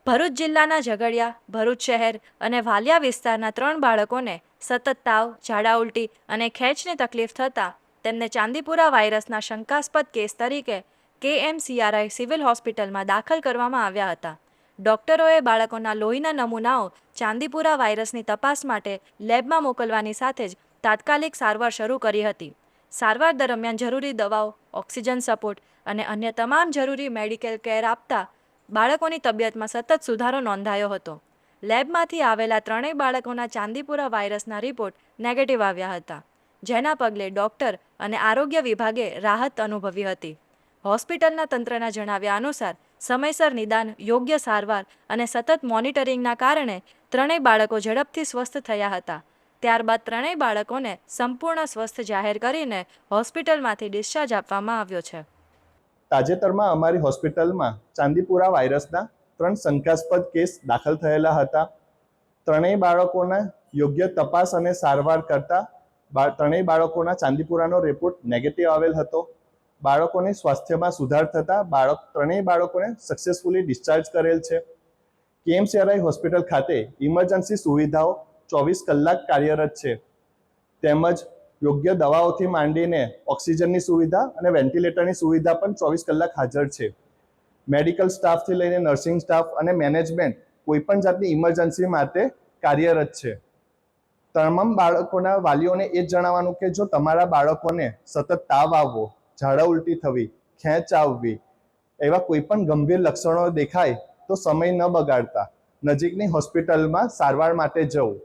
ભરૂચ જિલ્લાના ઝઘડિયા, ભરૂચ શહેર અને વાલિયા વિસ્તારના 3 બાળકોને સતત તાવ, ઝાડા ઉલટી અને ખેંચની તકલીફ થતાં તેમને ચાંદીપુરા વાયરસના શંકાસ્પદ કેસ તરીકે KMCRI સિવિલ હોસ્પિટલમાં દાખલ કરવામાં આવ્યા હતા. ડોક્ટરોએ બાળકોના લોહીના નમૂનાઓ ચાંદીપુરા વાયરસની તપાસ માટે લેબમાં મોકલવાની સાથે જ તાત્કાલિક સારવાર શરૂ કરી હતી. સારવાર દરમિયાન જરૂરી દવાઓ, ઓક્સિજન સપોર્ટ અને અન્ય તમામ જરૂરી મેડિકલ કેર આપતા બાળકોની તબિયતમાં સતત સુધારો નોંધાયો હતો. લેબમાંથી આવેલા 3 બાળકોના ચાંદીપુરા વાયરસના રિપોર્ટ નેગેટિવ આવ્યા હતા, જેના પગલે ડોક્ટર અને આરોગ્ય વિભાગે રાહત અનુભવી હતી. હોસ્પિટલના તંત્રના જણાવ્યા અનુસાર સમયસર નિદાન, યોગ્ય સારવાર અને સતત મોનિટરિંગના કારણે 3 બાળકો ઝડપથી સ્વસ્થ થયા હતા. ત્યારબાદ 3 બાળકોને સંપૂર્ણ સ્વસ્થ જાહેર કરીને હોસ્પિટલમાંથી ડિસ્ચાર્જ આપવામાં આવ્યો છે. તાજેતરમાં અમારી હોસ્પિટલમાં ચાંદીપુરા વાયરસના 3 શંકાસ્પદ કેસ દાખલ થયેલા હતા. 3 બાળકોના યોગ્ય તપાસ અને સારવાર કરતા 3 બાળકોના ચાંદીપુરાનો રિપોર્ટ નેગેટિવ આવેલ હતો. બાળકોની સ્વાસ્થ્યમાં સુધાર થતાં 3 બાળકોને સક્સેસફુલી ડિસ્ચાર્જ કરેલ છે. KMCRI હોસ્પિટલ ખાતે ઇમરજન્સી સુવિધાઓ 24 કલાક કાર્યરત છે, તેમજ યોગ્ય દવાઓથી માંડીને ઓક્સિજનની સુવિધા અને વેન્ટિલેટરની સુવિધા પણ 24 કલાક હાજર છે. મેડિકલ સ્ટાફથી લઈને નર્સિંગ સ્ટાફ અને મેનેજમેન્ટ કોઈપણ જાતની ઇમરજન્સી માટે કાર્યરત છે. તમામ બાળકોના વાલીઓને એ જ જણાવવાનું કે જો તમારા બાળકોને સતત તાવ આવવો, ઝાડા ઉલટી થવી, ખેંચ આવવી એવા કોઈપણ ગંભીર લક્ષણો દેખાય તો સમય ન બગાડતા નજીકની હોસ્પિટલમાં સારવાર માટે જવું.